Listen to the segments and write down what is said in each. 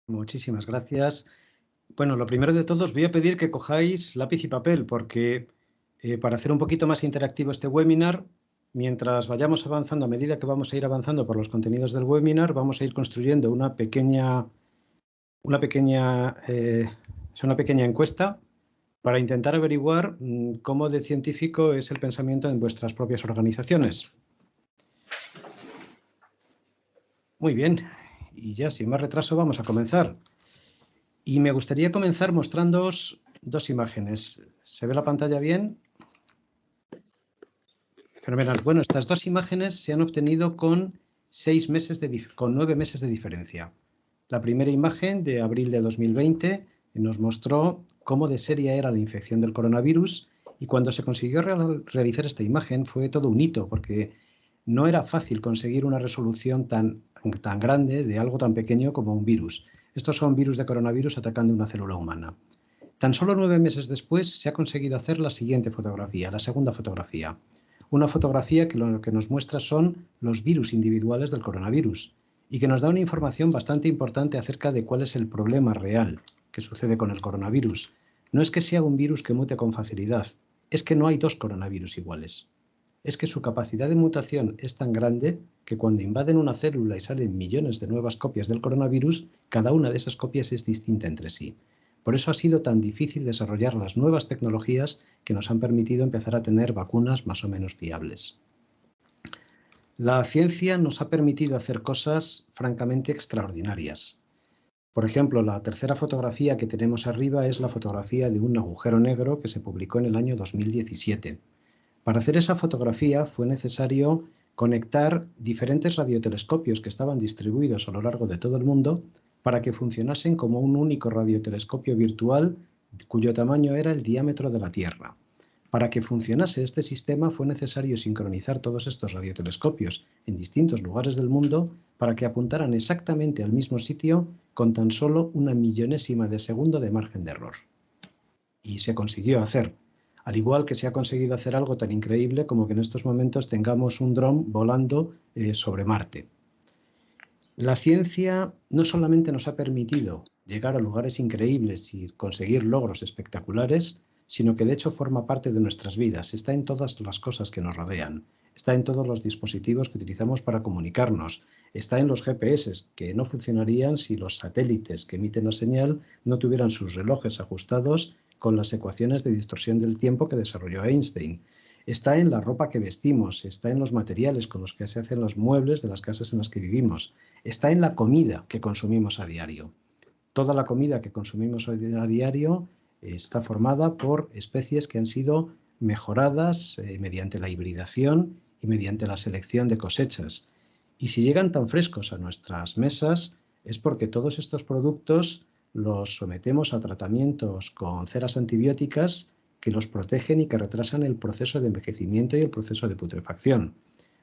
Muchísimas gracias. Bueno, lo primero de todo os voy a pedir que cojáis lápiz y papel porque para hacer un poquito más interactivo este webinar, mientras vayamos avanzando, a medida que vamos a ir avanzando por los contenidos del webinar, vamos a ir construyendo una pequeña encuesta para intentar averiguar cómo de científico es el pensamiento en vuestras propias organizaciones. Muy bien, y ya sin más retraso vamos a comenzar. Y me gustaría comenzar mostrándoos dos imágenes. ¿Se ve la pantalla bien? Fenomenal. Bueno, estas dos imágenes se han obtenido con 9 meses de diferencia. La primera imagen de abril de 2020 nos mostró cómo de seria era la infección del coronavirus y cuando se consiguió realizar esta imagen fue todo un hito porque no era fácil conseguir una resolución tan grande de algo tan pequeño como un virus. Estos son virus de coronavirus atacando una célula humana. Tan solo 9 meses después se ha conseguido hacer la siguiente fotografía, la segunda fotografía. Una fotografía que lo que nos muestra son los virus individuales del coronavirus y que nos da una información bastante importante acerca de cuál es el problema real que sucede con el coronavirus. No es que sea un virus que mute con facilidad, es que no hay dos coronavirus iguales. Es que su capacidad de mutación es tan grande que cuando invaden una célula y salen millones de nuevas copias del coronavirus, cada una de esas copias es distinta entre sí. Por eso ha sido tan difícil desarrollar las nuevas tecnologías que nos han permitido empezar a tener vacunas más o menos fiables. La ciencia nos ha permitido hacer cosas francamente extraordinarias. Por ejemplo, la tercera fotografía que tenemos arriba es la fotografía de un agujero negro que se publicó en el año 2017. Para hacer esa fotografía fue necesario conectar diferentes radiotelescopios que estaban distribuidos a lo largo de todo el mundo para que funcionasen como un único radiotelescopio virtual cuyo tamaño era el diámetro de la Tierra. Para que funcionase este sistema fue necesario sincronizar todos estos radiotelescopios en distintos lugares del mundo para que apuntaran exactamente al mismo sitio con tan solo una millonésima de segundo de margen de error. Y se consiguió hacer. Al igual que se ha conseguido hacer algo tan increíble como que en estos momentos tengamos un dron volando sobre Marte. La ciencia no solamente nos ha permitido llegar a lugares increíbles y conseguir logros espectaculares, sino que de hecho forma parte de nuestras vidas, está en todas las cosas que nos rodean, está en todos los dispositivos que utilizamos para comunicarnos, está en los GPS, que no funcionarían si los satélites que emiten la señal no tuvieran sus relojes ajustados con las ecuaciones de distorsión del tiempo que desarrolló Einstein. Está en la ropa que vestimos, está en los materiales con los que se hacen los muebles de las casas en las que vivimos, está en la comida que consumimos a diario. Toda la comida que consumimos a diario está formada por especies que han sido mejoradas mediante la hibridación y mediante la selección de cosechas. Y si llegan tan frescos a nuestras mesas es porque todos estos productos los sometemos a tratamientos con ceras antibióticas que los protegen y que retrasan el proceso de envejecimiento y el proceso de putrefacción.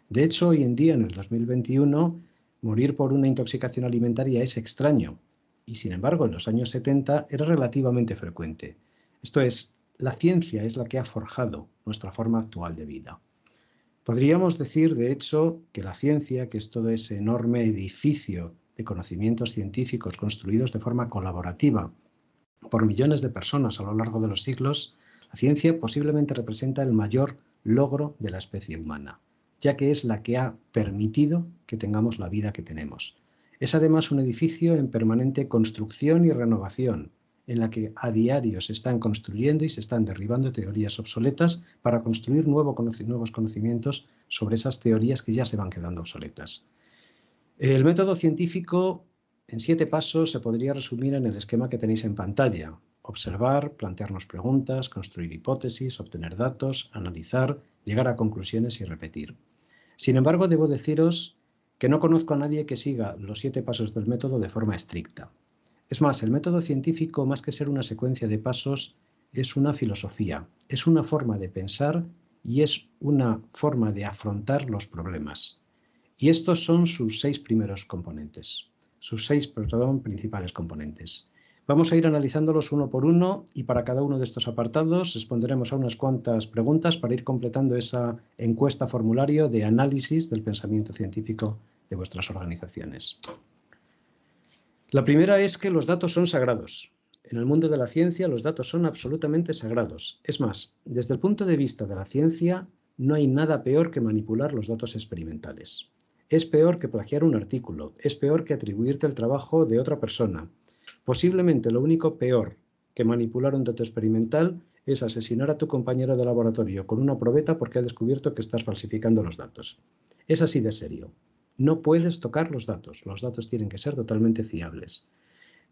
De hecho, hoy en día, en el 2021, morir por una intoxicación alimentaria es extraño y, sin embargo, en los años 70 era relativamente frecuente. Esto es, la ciencia es la que ha forjado nuestra forma actual de vida. Podríamos decir, de hecho, que la ciencia, que es todo ese enorme edificio de conocimientos científicos construidos de forma colaborativa por millones de personas a lo largo de los siglos, la ciencia posiblemente representa el mayor logro de la especie humana, ya que es la que ha permitido que tengamos la vida que tenemos. Es además un edificio en permanente construcción y renovación, en la que a diario se están construyendo y se están derribando teorías obsoletas para construir nuevos conocimientos sobre esas teorías que ya se van quedando obsoletas. El método científico en 7 pasos se podría resumir en el esquema que tenéis en pantalla. Observar, plantearnos preguntas, construir hipótesis, obtener datos, analizar, llegar a conclusiones y repetir. Sin embargo, debo deciros que no conozco a nadie que siga los 7 pasos del método de forma estricta. Es más, el método científico, más que ser una secuencia de pasos, es una filosofía, es una forma de pensar y es una forma de afrontar los problemas. Y estos son sus 6 primeros componentes, sus 6 principales componentes. Vamos a ir analizándolos uno por uno y para cada uno de estos apartados responderemos a unas cuantas preguntas para ir completando esa encuesta formulario de análisis del pensamiento científico de vuestras organizaciones. La primera es que los datos son sagrados. En el mundo de la ciencia los datos son absolutamente sagrados. Es más, desde el punto de vista de la ciencia, no hay nada peor que manipular los datos experimentales. Es peor que plagiar un artículo, es peor que atribuirte el trabajo de otra persona. Posiblemente lo único peor que manipular un dato experimental es asesinar a tu compañero de laboratorio con una probeta porque ha descubierto que estás falsificando los datos. Es así de serio. No puedes tocar los datos tienen que ser totalmente fiables.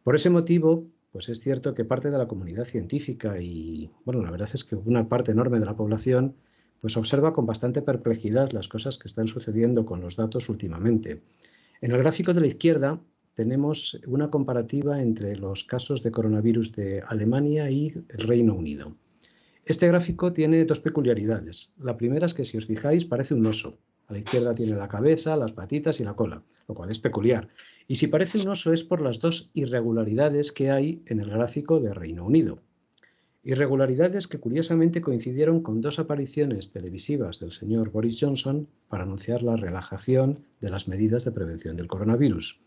Por ese motivo, pues es cierto que parte de la comunidad científica y, bueno, la verdad es que una parte enorme de la población, pues observa con bastante perplejidad las cosas que están sucediendo con los datos últimamente. En el gráfico de la izquierda tenemos una comparativa entre los casos de coronavirus de Alemania y el Reino Unido. Este gráfico tiene dos peculiaridades. La primera es que, si os fijáis, parece un oso. A la izquierda tiene la cabeza, las patitas y la cola, lo cual es peculiar. Y si parece un oso es por las dos irregularidades que hay en el gráfico de Reino Unido. Irregularidades que curiosamente coincidieron con dos apariciones televisivas del señor Boris Johnson para anunciar la relajación de las medidas de prevención del coronavirus.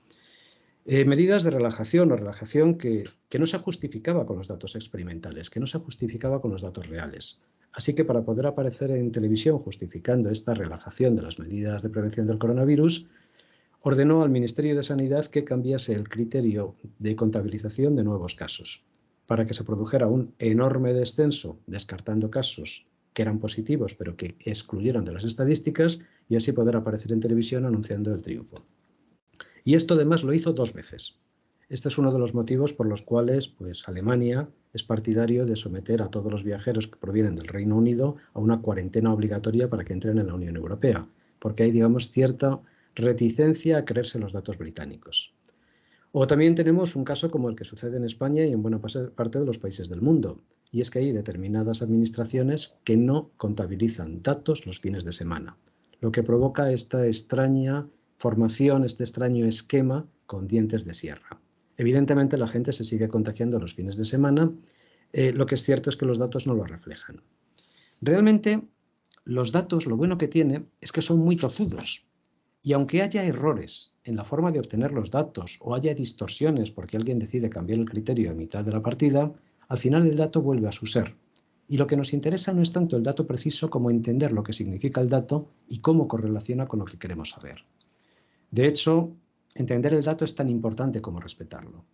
Medidas de relajación que no se justificaba con los datos experimentales, que no se justificaba con los datos reales. Así que para poder aparecer en televisión justificando esta relajación de las medidas de prevención del coronavirus, ordenó al Ministerio de Sanidad que cambiase el criterio de contabilización de nuevos casos, para que se produjera un enorme descenso, descartando casos que eran positivos pero que excluyeron de las estadísticas, y así poder aparecer en televisión anunciando el triunfo. Y esto además lo hizo 2 veces. Este es uno de los motivos por los cuales pues, Alemania es partidario de someter a todos los viajeros que provienen del Reino Unido a una cuarentena obligatoria para que entren en la Unión Europea, porque hay, digamos, cierta reticencia a creerse los datos británicos. O también tenemos un caso como el que sucede en España y en buena parte de los países del mundo, y es que hay determinadas administraciones que no contabilizan datos los fines de semana, lo que provoca esta extraña formación, este extraño esquema con dientes de sierra. Evidentemente la gente se sigue contagiando los fines de semana, lo que es cierto es que los datos no lo reflejan. Realmente los datos, lo bueno que tiene es que son muy tozudos, y aunque haya errores en la forma de obtener los datos o haya distorsiones porque alguien decide cambiar el criterio a mitad de la partida, al final el dato vuelve a su ser. Y lo que nos interesa no es tanto el dato preciso como entender lo que significa el dato y cómo correlaciona con lo que queremos saber. De hecho, entender el dato es tan importante como respetarlo.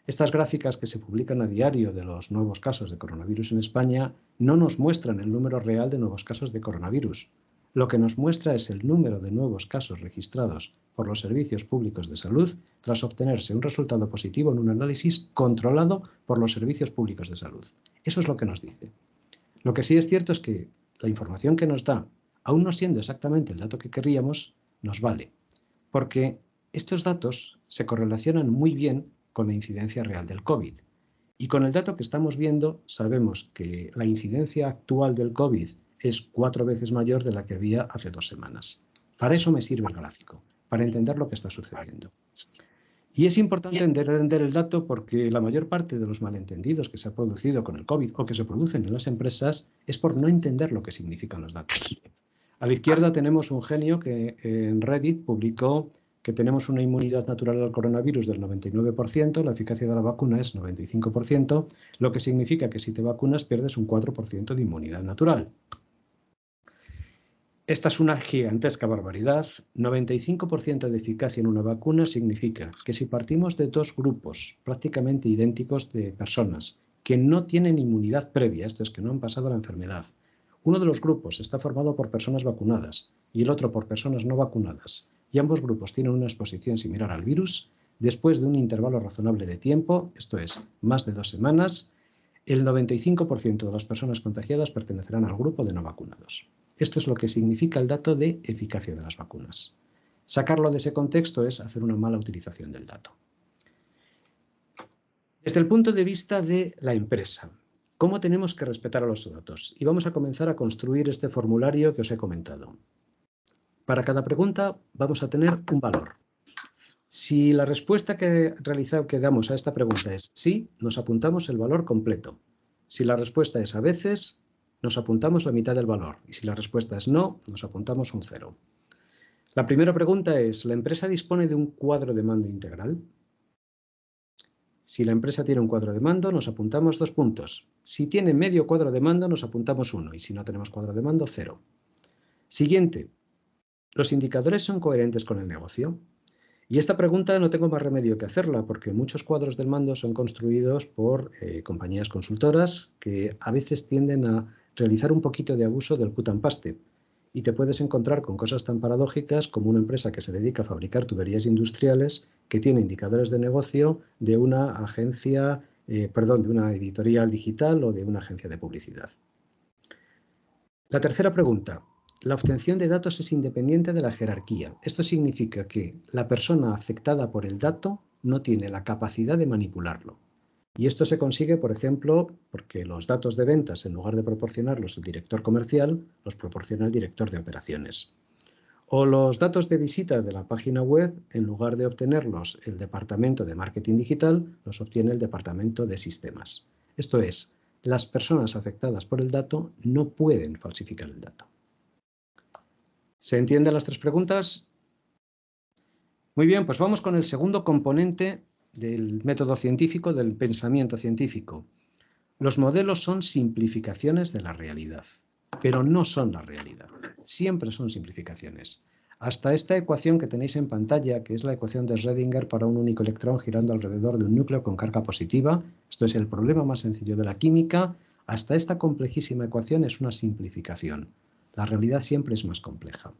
Estas gráficas que se publican a diario de los nuevos casos de coronavirus en España no nos muestran el número real de nuevos casos de coronavirus. Lo que nos muestra es el número de nuevos casos registrados por los servicios públicos de salud tras obtenerse un resultado positivo en un análisis controlado por los servicios públicos de salud. Eso es lo que nos dice. Lo que sí es cierto es que la información que nos da, aún no siendo exactamente el dato que querríamos, nos vale, porque estos datos se correlacionan muy bien con la incidencia real del COVID. Y con el dato que estamos viendo, sabemos que la incidencia actual del COVID es 4 veces mayor de la que había hace 2 semanas. Para eso me sirve el gráfico, para entender lo que está sucediendo. Y es importante entender el dato porque la mayor parte de los malentendidos que se ha producido con el COVID o que se producen en las empresas es por no entender lo que significan los datos. A la izquierda tenemos un genio que en Reddit publicó que tenemos una inmunidad natural al coronavirus del 99%, la eficacia de la vacuna es 95%, lo que significa que si te vacunas pierdes un 4% de inmunidad natural. Esta es una gigantesca barbaridad. 95% de eficacia en una vacuna significa que si partimos de 2 grupos prácticamente idénticos de personas que no tienen inmunidad previa, esto es que no han pasado la enfermedad, uno de los grupos está formado por personas vacunadas y el otro por personas no vacunadas, y ambos grupos tienen una exposición similar al virus, después de un intervalo razonable de tiempo, esto es, más de 2 semanas, el 95% de las personas contagiadas pertenecerán al grupo de no vacunados. Esto es lo que significa el dato de eficacia de las vacunas. Sacarlo de ese contexto es hacer una mala utilización del dato. Desde el punto de vista de la empresa, ¿cómo tenemos que respetar a los datos? Y vamos a comenzar a construir este formulario que os he comentado. Para cada pregunta vamos a tener un valor. Si la respuesta que damos a esta pregunta es sí, nos apuntamos el valor completo. Si la respuesta es a veces, nos apuntamos la mitad del valor. Y si la respuesta es no, nos apuntamos un 0. La primera pregunta es, ¿la empresa dispone de un cuadro de mando integral? Si la empresa tiene un cuadro de mando, nos apuntamos 2 puntos. Si tiene medio cuadro de mando, nos apuntamos 1. Y si no tenemos cuadro de mando, 0. Siguiente. ¿Los indicadores son coherentes con el negocio? Y esta pregunta no tengo más remedio que hacerla, porque muchos cuadros del mando son construidos por compañías consultoras que a veces tienden a realizar un poquito de abuso del cut and paste. Y te puedes encontrar con cosas tan paradójicas como una empresa que se dedica a fabricar tuberías industriales que tiene indicadores de negocio de una agencia, de una editorial digital o de una agencia de publicidad. La tercera pregunta. La obtención de datos es independiente de la jerarquía. Esto significa que la persona afectada por el dato no tiene la capacidad de manipularlo. Y esto se consigue, por ejemplo, porque los datos de ventas, en lugar de proporcionarlos el director comercial, los proporciona el director de operaciones. O los datos de visitas de la página web, en lugar de obtenerlos el departamento de marketing digital, los obtiene el departamento de sistemas. Esto es, las personas afectadas por el dato no pueden falsificar el dato. ¿Se entienden las 3 preguntas? Muy bien, pues vamos con el segundo componente del método científico, del pensamiento científico. Los modelos son simplificaciones de la realidad, pero no son la realidad. Siempre son simplificaciones. Hasta esta ecuación que tenéis en pantalla, que es la ecuación de Schrödinger para un único electrón girando alrededor de un núcleo con carga positiva, esto es el problema más sencillo de la química, hasta esta complejísima ecuación es una simplificación. La realidad siempre es más compleja.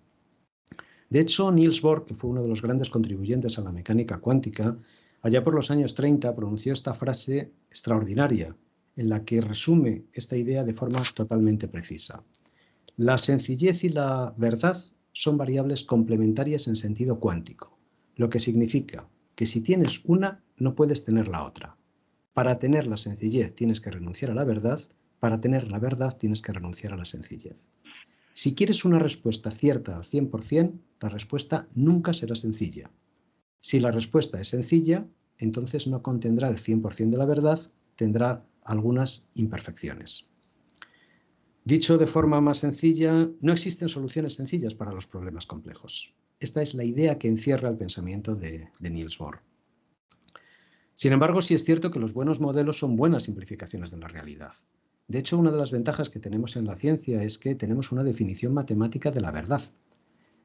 De hecho, Niels Bohr, que fue uno de los grandes contribuyentes a la mecánica cuántica, allá por los años 30 pronunció esta frase extraordinaria, en la que resume esta idea de forma totalmente precisa. La sencillez y la verdad son variables complementarias en sentido cuántico, lo que significa que si tienes una, no puedes tener la otra. Para tener la sencillez tienes que renunciar a la verdad, para tener la verdad tienes que renunciar a la sencillez. Si quieres una respuesta cierta al 100%, la respuesta nunca será sencilla. Si la respuesta es sencilla, entonces no contendrá el 100% de la verdad, tendrá algunas imperfecciones. Dicho de forma más sencilla, no existen soluciones sencillas para los problemas complejos. Esta es la idea que encierra el pensamiento de Niels Bohr. Sin embargo, sí es cierto que los buenos modelos son buenas simplificaciones de la realidad. De hecho, una de las ventajas que tenemos en la ciencia es que tenemos una definición matemática de la verdad.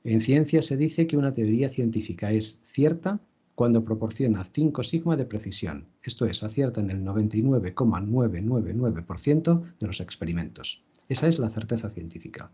En ciencia se dice que una teoría científica es cierta cuando proporciona 5 sigma de precisión, esto es, acierta en el 99,999% de los experimentos. Esa es la certeza científica.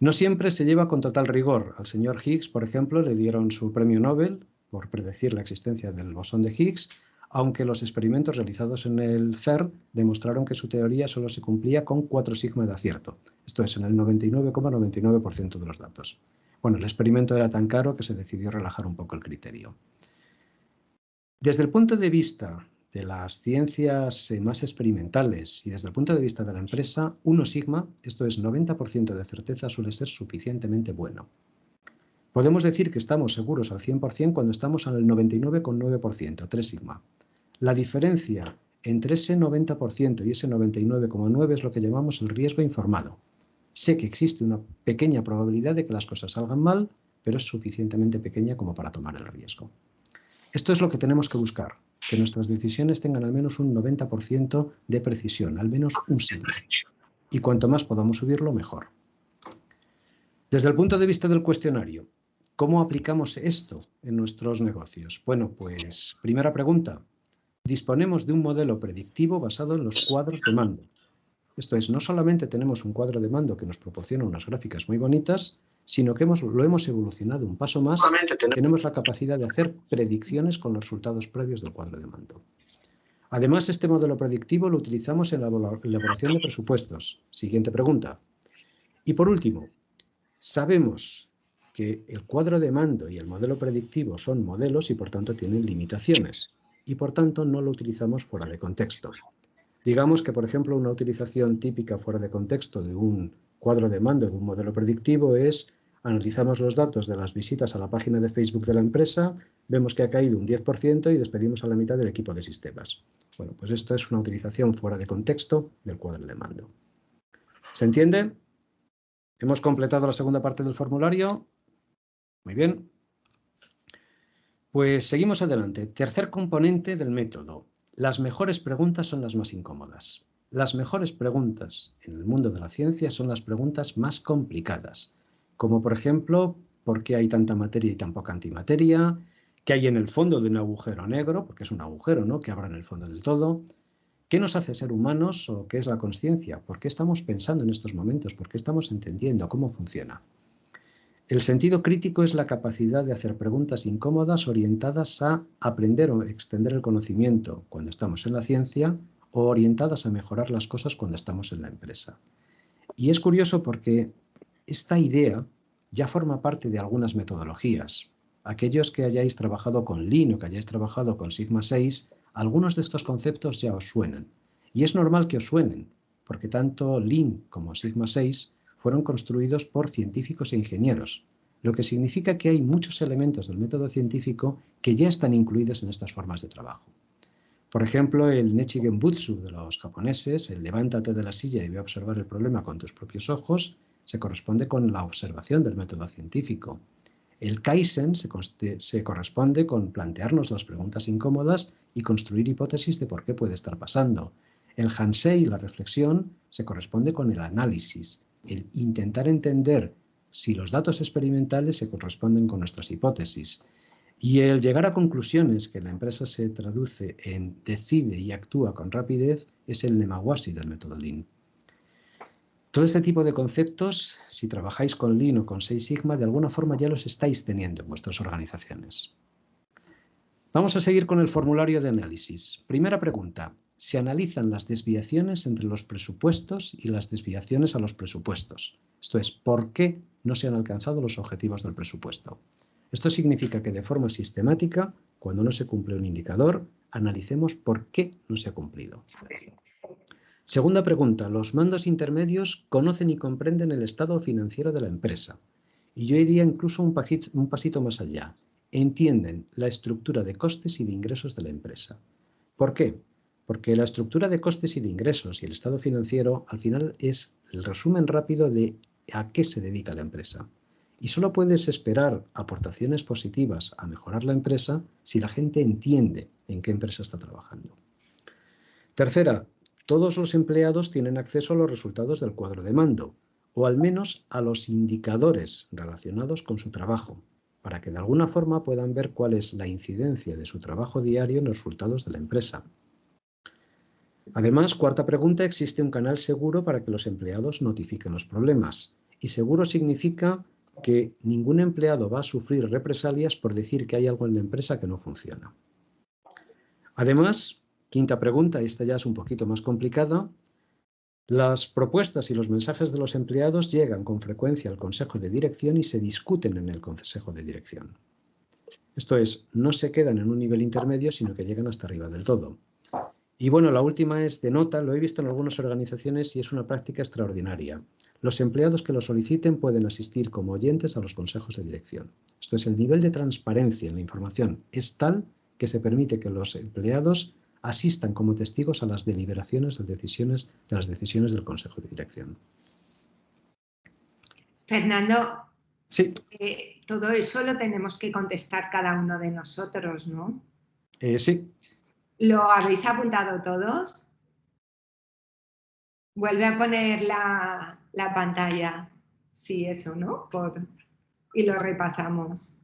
No siempre se lleva con total rigor. Al señor Higgs, por ejemplo, le dieron su premio Nobel por predecir la existencia del bosón de Higgs, aunque los experimentos realizados en el CERN demostraron que su teoría solo se cumplía con 4 sigma de acierto, esto es, en el 99,99% de los datos. Bueno, el experimento era tan caro que se decidió relajar un poco el criterio. Desde el punto de vista de las ciencias más experimentales y desde el punto de vista de la empresa, 1 sigma, esto es 90% de certeza, suele ser suficientemente bueno. Podemos decir que estamos seguros al 100% cuando estamos al 99,9%, 3 sigma. La diferencia entre ese 90% y ese 99,9% es lo que llamamos el riesgo informado. Sé que existe una pequeña probabilidad de que las cosas salgan mal, pero es suficientemente pequeña como para tomar el riesgo. Esto es lo que tenemos que buscar, que nuestras decisiones tengan al menos un 90% de precisión, al menos un sigma. Y cuanto más podamos subirlo, mejor. Desde el punto de vista del cuestionario, ¿cómo aplicamos esto en nuestros negocios? Bueno, pues primera pregunta. Disponemos de un modelo predictivo basado en los cuadros de mando. Esto es, no solamente tenemos un cuadro de mando que nos proporciona unas gráficas muy bonitas, sino que lo hemos evolucionado un paso más y tenemos la capacidad de hacer predicciones con los resultados previos del cuadro de mando. Además, este modelo predictivo lo utilizamos en la elaboración de presupuestos. Siguiente pregunta. Y por último, sabemos que el cuadro de mando y el modelo predictivo son modelos y por tanto tienen limitaciones y por tanto no lo utilizamos fuera de contexto. Digamos que, por ejemplo, una utilización típica fuera de contexto de un cuadro de mando de un modelo predictivo es analizamos los datos de las visitas a la página de Facebook de la empresa, vemos que ha caído un 10% y despedimos a la mitad del equipo de sistemas. Bueno, pues esto es una utilización fuera de contexto del cuadro de mando. ¿Se entiende? ¿Hemos completado la segunda parte del formulario? Muy bien. Pues seguimos adelante. Tercer componente del método. Las mejores preguntas son las más incómodas. Las mejores preguntas en el mundo de la ciencia son las preguntas más complicadas, como por ejemplo, ¿por qué hay tanta materia y tan poca antimateria? ¿Qué hay en el fondo de un agujero negro? Porque es un agujero, ¿no?, que habrá en el fondo del todo. ¿Qué nos hace ser humanos o qué es la consciencia? ¿Por qué estamos pensando en estos momentos? ¿Por qué estamos entendiendo cómo funciona? El sentido crítico es la capacidad de hacer preguntas incómodas orientadas a aprender o extender el conocimiento cuando estamos en la ciencia o orientadas a mejorar las cosas cuando estamos en la empresa. Y es curioso porque esta idea ya forma parte de algunas metodologías. Aquellos que hayáis trabajado con Lean o que hayáis trabajado con Sigma 6, algunos de estos conceptos ya os suenan. Y es normal que os suenen, porque tanto Lean como Sigma 6 fueron construidos por científicos e ingenieros, lo que significa que hay muchos elementos del método científico que ya están incluidos en estas formas de trabajo. Por ejemplo, el Nichigen Butsu de los japoneses, el levántate de la silla y ve a observar el problema con tus propios ojos, se corresponde con la observación del método científico. El Kaizen se corresponde con plantearnos las preguntas incómodas y construir hipótesis de por qué puede estar pasando. El Hansei, la reflexión, se corresponde con el análisis, el intentar entender si los datos experimentales se corresponden con nuestras hipótesis. Y el llegar a conclusiones que la empresa se traduce en decide y actúa con rapidez es el Nemawashi del método Lean. Todo este tipo de conceptos, si trabajáis con Lean o con Six Sigma, de alguna forma ya los estáis teniendo en vuestras organizaciones. Vamos a seguir con el formulario de análisis. Primera pregunta. Se analizan las desviaciones entre los presupuestos y las desviaciones a los presupuestos. Esto es, ¿por qué no se han alcanzado los objetivos del presupuesto? Esto significa que de forma sistemática, cuando no se cumple un indicador, analicemos por qué no se ha cumplido. Segunda pregunta. Los mandos intermedios conocen y comprenden el estado financiero de la empresa. Y yo iría incluso un pasito más allá. Entienden la estructura de costes y de ingresos de la empresa. ¿Por qué? Porque la estructura de costes y de ingresos y el estado financiero al final es el resumen rápido de a qué se dedica la empresa. Y solo puedes esperar aportaciones positivas a mejorar la empresa si la gente entiende en qué empresa está trabajando. Tercera, todos los empleados tienen acceso a los resultados del cuadro de mando, o al menos a los indicadores relacionados con su trabajo, para que de alguna forma puedan ver cuál es la incidencia de su trabajo diario en los resultados de la empresa. Además, cuarta pregunta, existe un canal seguro para que los empleados notifiquen los problemas. Y seguro significa que ningún empleado va a sufrir represalias por decir que hay algo en la empresa que no funciona. Además, quinta pregunta, esta ya es un poquito más complicada. Las propuestas y los mensajes de los empleados llegan con frecuencia al Consejo de Dirección y se discuten en el Consejo de Dirección. Esto es, no se quedan en un nivel intermedio, sino que llegan hasta arriba del todo. Y bueno, la última es de nota, lo he visto en algunas organizaciones y es una práctica extraordinaria. Los empleados que lo soliciten pueden asistir como oyentes a los consejos de dirección. Esto es, el nivel de transparencia en la información es tal que se permite que los empleados asistan como testigos a las deliberaciones de las decisiones del consejo de dirección. Fernando, sí. Todo eso lo tenemos que contestar cada uno de nosotros, ¿no? Sí. ¿Lo habéis apuntado todos? Vuelve a poner la pantalla. Sí, eso, ¿no? Y lo repasamos.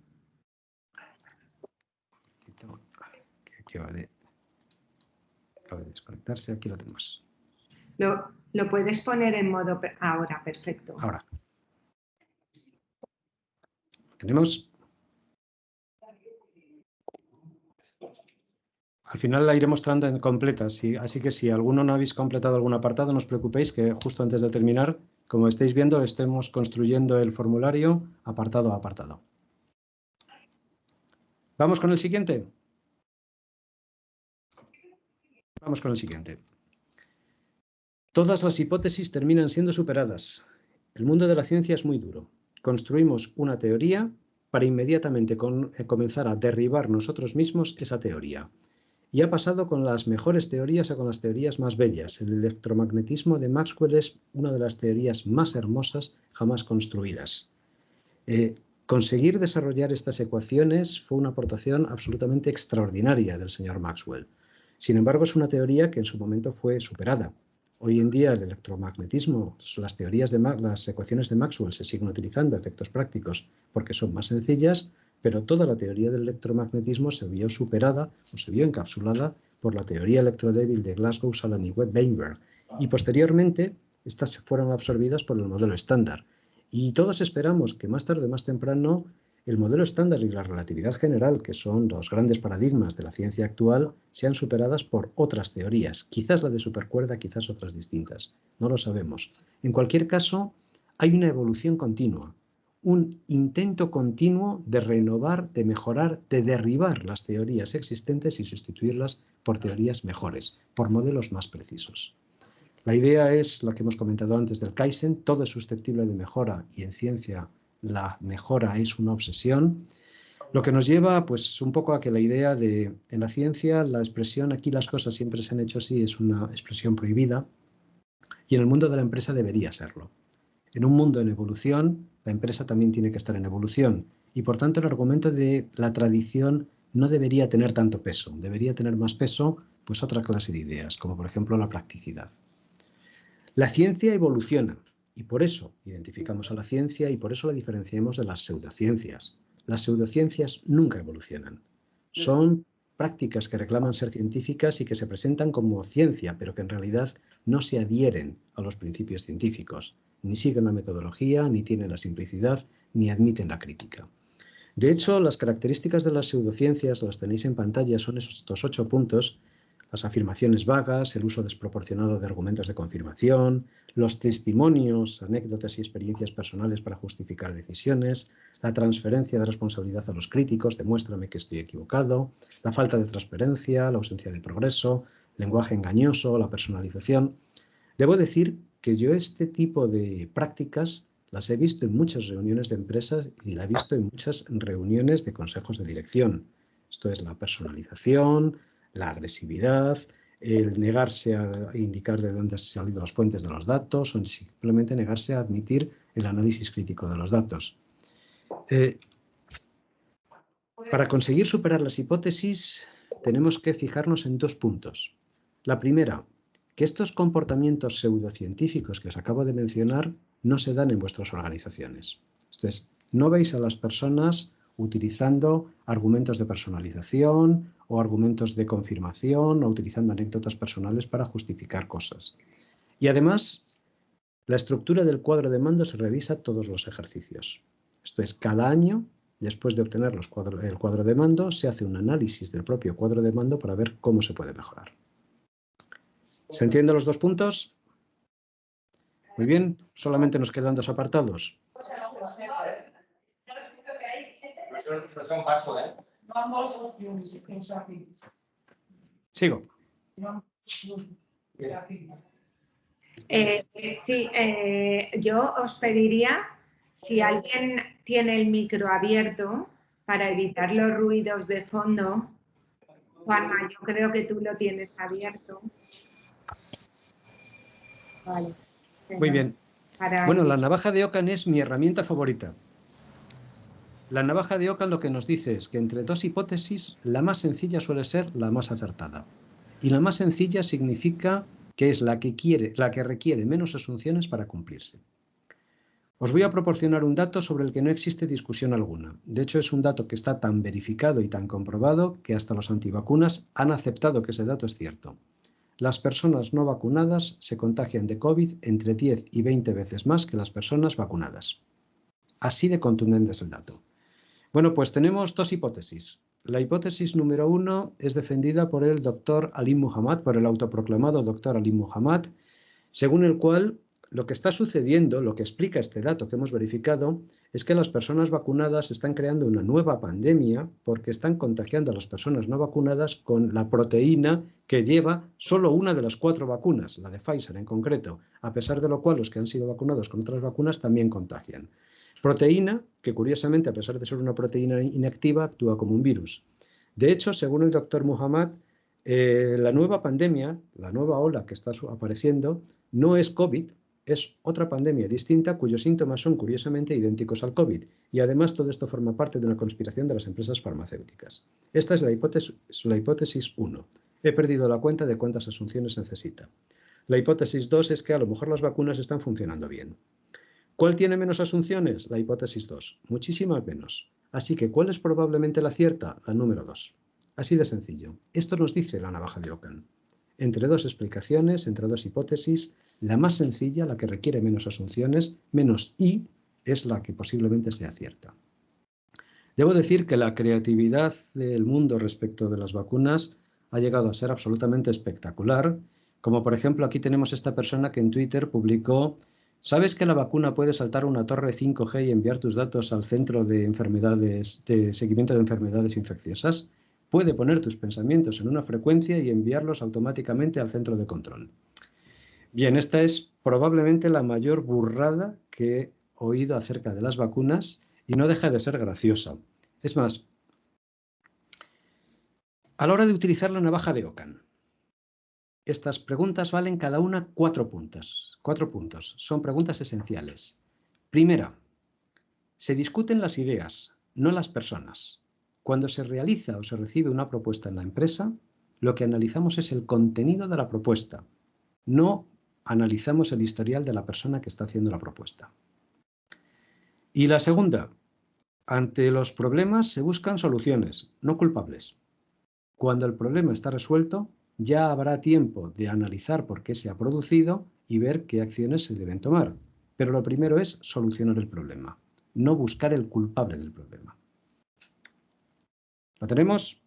Acaba de desconectarse, aquí lo tenemos. Lo puedes poner en modo... Ahora, perfecto. Ahora. Tenemos... Al final la iré mostrando en completa, así que si alguno no habéis completado algún apartado, no os preocupéis que justo antes de terminar, como estáis viendo, estemos construyendo el formulario apartado a apartado. ¿Vamos con el siguiente? Vamos con el siguiente. Todas las hipótesis terminan siendo superadas. El mundo de la ciencia es muy duro. Construimos una teoría para inmediatamente comenzar a derribar nosotros mismos esa teoría. Y ha pasado con las mejores teorías o con las teorías más bellas. El electromagnetismo de Maxwell es una de las teorías más hermosas jamás construidas. Conseguir desarrollar estas ecuaciones fue una aportación absolutamente extraordinaria del señor Maxwell. Sin embargo, es una teoría que en su momento fue superada. Hoy en día el electromagnetismo, las las ecuaciones de Maxwell se siguen utilizando a efectos prácticos porque son más sencillas, pero toda la teoría del electromagnetismo se vio superada o se vio encapsulada por la teoría electrodébil de Glasgow, Salan y Weinberg. Y posteriormente estas fueron absorbidas por el modelo estándar. Y todos esperamos que más tarde o más temprano el modelo estándar y la relatividad general, que son los grandes paradigmas de la ciencia actual, sean superadas por otras teorías, quizás la de supercuerda, quizás otras distintas, no lo sabemos. En cualquier caso, hay una evolución continua, un intento continuo de renovar, de mejorar, de derribar las teorías existentes y sustituirlas por teorías mejores, por modelos más precisos. La idea es la que hemos comentado antes del Kaizen, todo es susceptible de mejora y en ciencia la mejora es una obsesión, lo que nos lleva pues un poco a que la idea de, en la ciencia, la expresión aquí las cosas siempre se han hecho así, es una expresión prohibida y en el mundo de la empresa debería serlo. En un mundo en evolución, la empresa también tiene que estar en evolución y por tanto el argumento de la tradición no debería tener tanto peso, debería tener más peso pues otra clase de ideas, como por ejemplo la practicidad. La ciencia evoluciona y por eso identificamos a la ciencia y por eso la diferenciamos de las pseudociencias. Las pseudociencias nunca evolucionan. Son prácticas que reclaman ser científicas y que se presentan como ciencia, pero que en realidad no se adhieren a los principios científicos, ni siguen la metodología, ni tienen la simplicidad, ni admiten la crítica. De hecho, las características de las pseudociencias, las tenéis en pantalla, son estos 8 puntos. Las afirmaciones vagas, el uso desproporcionado de argumentos de confirmación, los testimonios, anécdotas y experiencias personales para justificar decisiones, la transferencia de responsabilidad a los críticos, demuéstrame que estoy equivocado, la falta de transparencia, la ausencia de progreso, lenguaje engañoso, la personalización. Debo decir que yo este tipo de prácticas las he visto en muchas reuniones de empresas y la he visto en muchas reuniones de consejos de dirección. Esto es la personalización, la agresividad, el negarse a indicar de dónde han salido las fuentes de los datos o simplemente negarse a admitir el análisis crítico de los datos. Para conseguir superar las hipótesis tenemos que fijarnos en 2 puntos. La primera, que estos comportamientos pseudocientíficos que os acabo de mencionar no se dan en vuestras organizaciones. Esto es, no veis a las personas utilizando argumentos de personalización o argumentos de confirmación o utilizando anécdotas personales para justificar cosas. Y además, la estructura del cuadro de mando se revisa todos los ejercicios. Esto es, cada año, después de obtener el cuadro de mando, se hace un análisis del propio cuadro de mando para ver cómo se puede mejorar. ¿Se entienden los 2 puntos? Muy bien, solamente nos quedan 2 apartados. Sigo. Sí, yo os pediría, si alguien tiene el micro abierto, para evitar los ruidos de fondo. Juanma, yo creo que tú lo tienes abierto. Vale. Muy bien. Bueno, la navaja de Ockham es mi herramienta favorita. La navaja de Ockham lo que nos dice es que entre 2 hipótesis, la más sencilla suele ser la más acertada. Y la más sencilla significa que es la que requiere menos asunciones para cumplirse. Os voy a proporcionar un dato sobre el que no existe discusión alguna. De hecho, es un dato que está tan verificado y tan comprobado que hasta los antivacunas han aceptado que ese dato es cierto. Las personas no vacunadas se contagian de COVID entre 10 y 20 veces más que las personas vacunadas. Así de contundente es el dato. Bueno, pues tenemos 2 hipótesis. La hipótesis número 1 es defendida por el doctor Alim Muhammad, por el autoproclamado doctor Alim Muhammad, según el cual lo que está sucediendo, lo que explica este dato que hemos verificado, es que las personas vacunadas están creando una nueva pandemia porque están contagiando a las personas no vacunadas con la proteína que lleva solo una de las 4 vacunas, la de Pfizer en concreto, a pesar de lo cual los que han sido vacunados con otras vacunas también contagian. Proteína que, curiosamente, a pesar de ser una proteína inactiva, actúa como un virus. De hecho, según el doctor Muhammad, la nueva pandemia, la nueva ola que está apareciendo, no es COVID, Es otra pandemia distinta cuyos síntomas son curiosamente idénticos al COVID y además todo esto forma parte de una conspiración de las empresas farmacéuticas. Esta es la hipótesis 1. He perdido la cuenta de cuántas asunciones necesita. La hipótesis 2 es que a lo mejor las vacunas están funcionando bien. ¿Cuál tiene menos asunciones? La hipótesis 2. Muchísimas menos. Así que, ¿cuál es probablemente la cierta? La número 2. Así de sencillo. Esto nos dice la navaja de Ockham. Entre dos explicaciones, entre dos hipótesis, la más sencilla, la que requiere menos asunciones, menos I, es la que posiblemente sea cierta. Debo decir que la creatividad del mundo respecto de las vacunas ha llegado a ser absolutamente espectacular, como por ejemplo aquí tenemos esta persona que en Twitter publicó: ¿sabes que la vacuna puede saltar una torre 5G y enviar tus datos al centro de seguimiento de enfermedades infecciosas? Puede poner tus pensamientos en una frecuencia y enviarlos automáticamente al centro de control. Bien, esta es probablemente la mayor burrada que he oído acerca de las vacunas y no deja de ser graciosa. Es más, a la hora de utilizar la navaja de Ockham, estas preguntas valen cada una 4 puntos. 4 puntos. Son preguntas esenciales. Primera, se discuten las ideas, no las personas. Cuando se realiza o se recibe una propuesta en la empresa, lo que analizamos es el contenido de la propuesta. No analizamos el historial de la persona que está haciendo la propuesta. Y la segunda, ante los problemas se buscan soluciones, no culpables. Cuando el problema está resuelto, ya habrá tiempo de analizar por qué se ha producido y ver qué acciones se deben tomar. Pero lo primero es solucionar el problema, no buscar el culpable del problema. ¿Lo tenemos?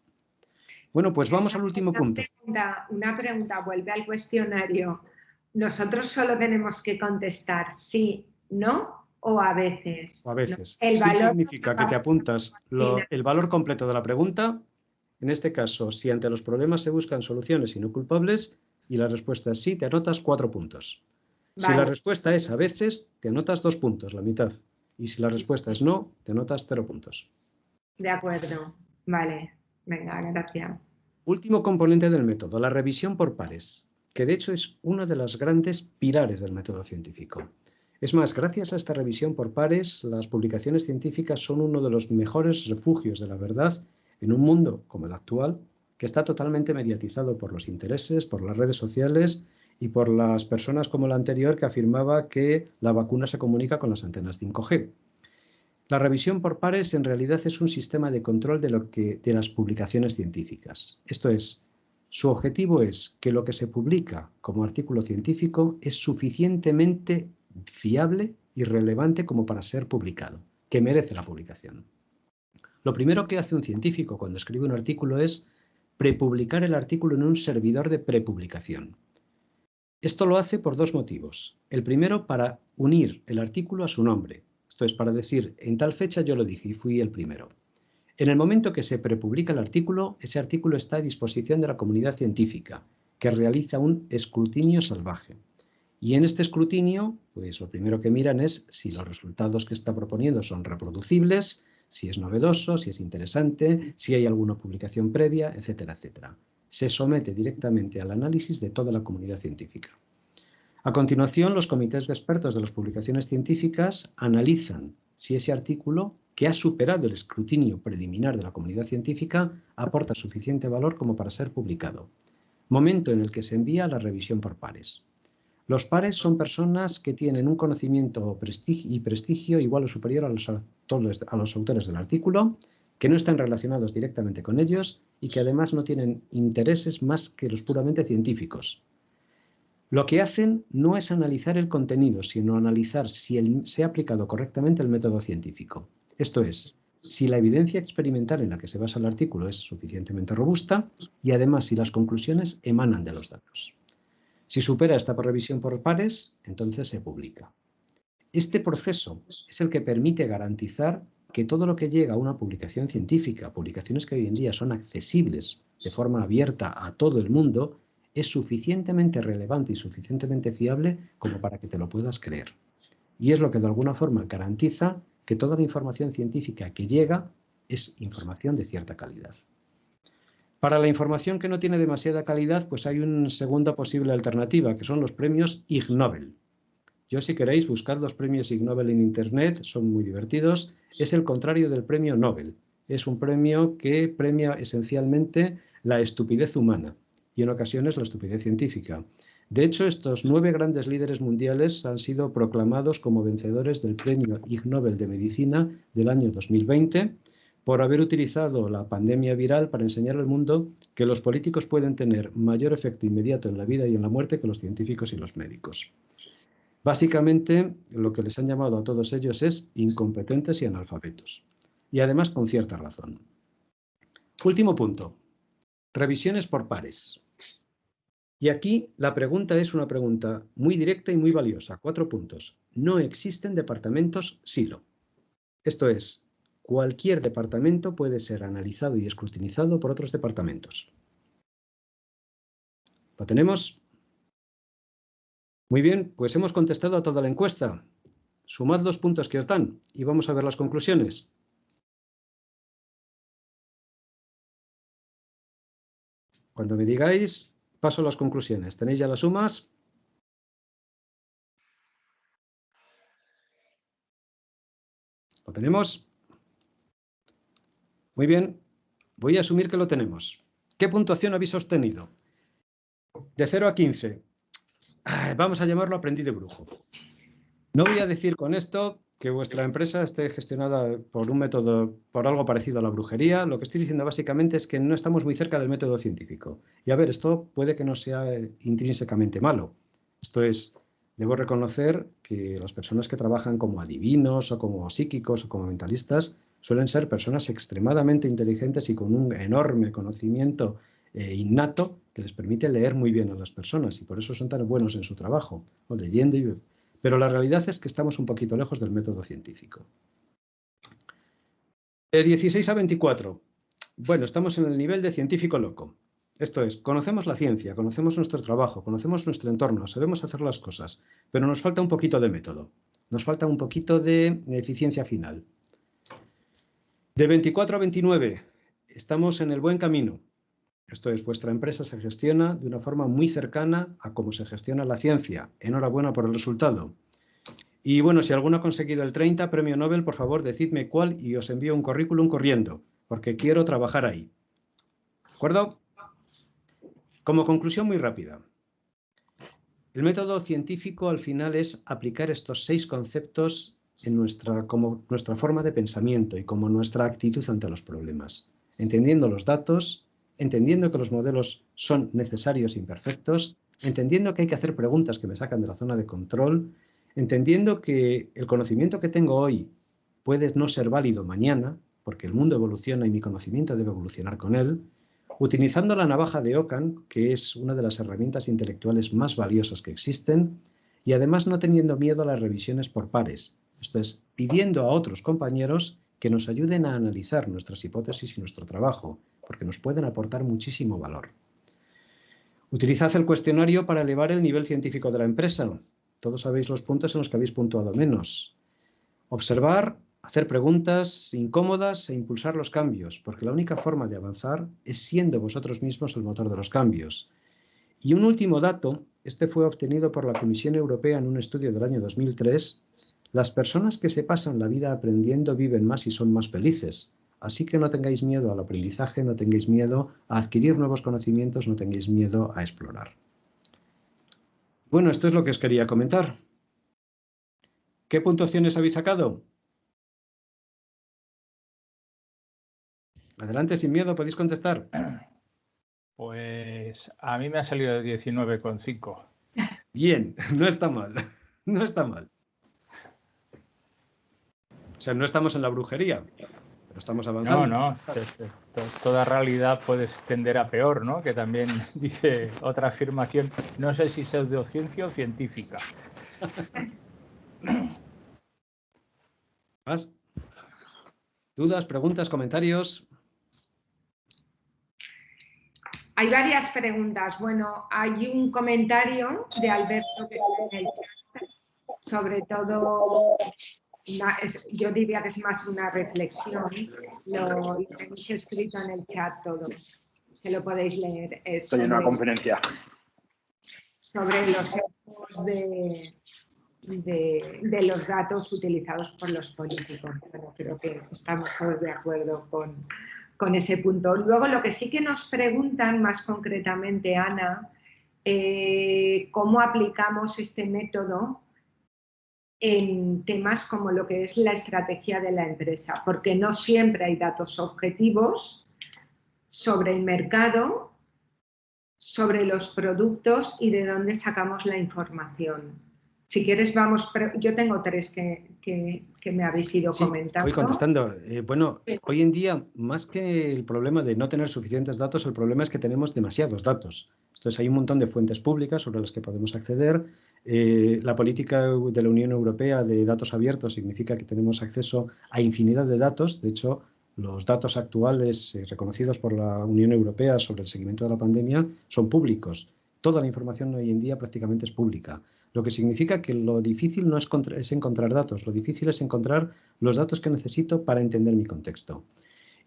Bueno, pues vamos al último punto. Una pregunta, vuelve al cuestionario. ¿Nosotros solo tenemos que contestar sí, no o a veces? O a veces. El Sí valor significa que te apuntas el valor completo de la pregunta. En este caso, si ante los problemas se buscan soluciones y no culpables, y la respuesta es sí, te anotas 4 puntos. Vale. Si la respuesta es a veces, te anotas 2 puntos, la mitad. Y si la respuesta es no, te anotas 0 puntos. De acuerdo. Vale. Venga, gracias. Último componente del método, la revisión por pares, que de hecho es uno de los grandes pilares del método científico. Es más, gracias a esta revisión por pares, las publicaciones científicas son uno de los mejores refugios de la verdad en un mundo como el actual, que está totalmente mediatizado por los intereses, por las redes sociales y por las personas como la anterior que afirmaba que la vacuna se comunica con las antenas 5G. La revisión por pares en realidad es un sistema de control de las publicaciones científicas. Esto es, su objetivo es que lo que se publica como artículo científico es suficientemente fiable y relevante como para ser publicado, que merece la publicación. Lo primero que hace un científico cuando escribe un artículo es prepublicar el artículo en un servidor de prepublicación. Esto lo hace por 2 motivos. El primero, para unir el artículo a su nombre. Esto es para decir, en tal fecha yo lo dije y fui el primero. En el momento que se prepublica el artículo, ese artículo está a disposición de la comunidad científica, que realiza un escrutinio salvaje. Y en este escrutinio, pues lo primero que miran es si los resultados que está proponiendo son reproducibles, si es novedoso, si es interesante, si hay alguna publicación previa, etcétera, etcétera. Se somete directamente al análisis de toda la comunidad científica. A continuación, los comités de expertos de las publicaciones científicas analizan si ese artículo, que ha superado el escrutinio preliminar de la comunidad científica, aporta suficiente valor como para ser publicado. Momento en el que se envía a la revisión por pares. Los pares son personas que tienen un conocimiento y prestigio igual o superior a los autores del artículo, que no están relacionados directamente con ellos y que además no tienen intereses más que los puramente científicos. Lo que hacen no es analizar el contenido, sino analizar si se ha aplicado correctamente el método científico. Esto es, si la evidencia experimental en la que se basa el artículo es suficientemente robusta y además si las conclusiones emanan de los datos. Si supera esta revisión por pares, entonces se publica. Este proceso es el que permite garantizar que todo lo que llega a una publicación científica, publicaciones que hoy en día son accesibles de forma abierta a todo el mundo, es suficientemente relevante y suficientemente fiable como para que te lo puedas creer. Y es lo que de alguna forma garantiza que toda la información científica que llega es información de cierta calidad. Para la información que no tiene demasiada calidad, pues hay una segunda posible alternativa, que son los premios Ig Nobel. Yo, si queréis, buscad los premios Ig Nobel en Internet, son muy divertidos. Es el contrario del premio Nobel. Es un premio que premia esencialmente la estupidez humana y en ocasiones la estupidez científica. De hecho, estos 9 grandes líderes mundiales han sido proclamados como vencedores del premio Ig Nobel de Medicina del año 2020 por haber utilizado la pandemia viral para enseñar al mundo que los políticos pueden tener mayor efecto inmediato en la vida y en la muerte que los científicos y los médicos. Básicamente, lo que les han llamado a todos ellos es incompetentes y analfabetos. Y además con cierta razón. Último punto. Revisiones por pares. Y aquí la pregunta es una pregunta muy directa y muy valiosa. 4 puntos. No existen departamentos silo. Esto es, cualquier departamento puede ser analizado y escrutinizado por otros departamentos. ¿Lo tenemos? Muy bien, pues hemos contestado a toda la encuesta. Sumad los puntos que os dan y vamos a ver las conclusiones. Cuando me digáis, paso a las conclusiones. ¿Tenéis ya las sumas? ¿Lo tenemos? Muy bien, voy a asumir que lo tenemos. ¿Qué puntuación habéis obtenido? De 0 a 15. Vamos a llamarlo aprendiz de brujo. No voy a decir con esto que vuestra empresa esté gestionada por un método, por algo parecido a la brujería. Lo que estoy diciendo básicamente es que no estamos muy cerca del método científico. Y a ver, esto puede que no sea intrínsecamente malo. Esto es, debo reconocer que las personas que trabajan como adivinos o como psíquicos o como mentalistas suelen ser personas extremadamente inteligentes y con un enorme conocimiento innato que les permite leer muy bien a las personas y por eso son tan buenos en su trabajo, o leyendo y... Pero la realidad es que estamos un poquito lejos del método científico. De 16 a 24. Bueno, estamos en el nivel de científico loco. Esto es, conocemos la ciencia, conocemos nuestro trabajo, conocemos nuestro entorno, sabemos hacer las cosas, pero nos falta un poquito de método. Nos falta un poquito de eficiencia final. De 24 a 29. Estamos en el buen camino. Esto es, vuestra empresa se gestiona de una forma muy cercana a cómo se gestiona la ciencia. Enhorabuena por el resultado. Y bueno, si alguno ha conseguido el 30, premio Nobel, por favor, decidme cuál y os envío un currículum corriendo, porque quiero trabajar ahí. ¿De acuerdo? Como conclusión muy rápida. El método científico al final es aplicar estos 6 conceptos en como nuestra forma de pensamiento y como nuestra actitud ante los problemas. Entendiendo los datos, entendiendo que los modelos son necesarios e imperfectos, entendiendo que hay que hacer preguntas que me sacan de la zona de control, entendiendo que el conocimiento que tengo hoy puede no ser válido mañana, porque el mundo evoluciona y mi conocimiento debe evolucionar con él, utilizando la navaja de Ockham, que es una de las herramientas intelectuales más valiosas que existen, y además no teniendo miedo a las revisiones por pares, esto es, pidiendo a otros compañeros que nos ayuden a analizar nuestras hipótesis y nuestro trabajo, porque nos pueden aportar muchísimo valor. Utilizad el cuestionario para elevar el nivel científico de la empresa. Todos sabéis los puntos en los que habéis puntuado menos. Observar, hacer preguntas incómodas e impulsar los cambios, porque la única forma de avanzar es siendo vosotros mismos el motor de los cambios. Y un último dato, este fue obtenido por la Comisión Europea en un estudio del año 2003. Las personas que se pasan la vida aprendiendo viven más y son más felices. Así que no tengáis miedo al aprendizaje, no tengáis miedo a adquirir nuevos conocimientos, no tengáis miedo a explorar. Bueno, esto es lo que os quería comentar. ¿Qué puntuaciones habéis sacado? Adelante, sin miedo, podéis contestar. Pues a mí me ha salido de 19,5. Bien, no está mal, no está mal. O sea, no estamos en la brujería, pero estamos avanzando. No, toda realidad puede tender a peor, ¿no? Que también dice otra afirmación, no sé si pseudociencia o científica. ¿Más? ¿Dudas, preguntas, comentarios? Hay varias preguntas. Bueno, hay un comentario de Alberto que está en el chat, sobre todo, yo diría que es más una reflexión, lo tenéis escrito en el chat todo, que lo podéis leer. Estoy en una conferencia. Sobre los ecos de... de los datos utilizados por los políticos. Bueno, creo que estamos todos de acuerdo con ese punto. Luego, lo que sí que nos preguntan más concretamente, Ana, cómo aplicamos este método en temas como lo que es la estrategia de la empresa, porque no siempre hay datos objetivos sobre el mercado, sobre los productos y de dónde sacamos la información. Si quieres, vamos, yo tengo 3 que me habéis ido comentando. Voy contestando. Bueno, hoy en día, más que el problema de no tener suficientes datos, el problema es que tenemos demasiados datos. Entonces, hay un montón de fuentes públicas sobre las que podemos acceder. La política de la Unión Europea de datos abiertos significa que tenemos acceso a infinidad de datos. De hecho, los datos actuales reconocidos por la Unión Europea sobre el seguimiento de la pandemia son públicos. Toda la información hoy en día prácticamente es pública. Lo que significa que lo difícil no es encontrar datos, lo difícil es encontrar los datos que necesito para entender mi contexto.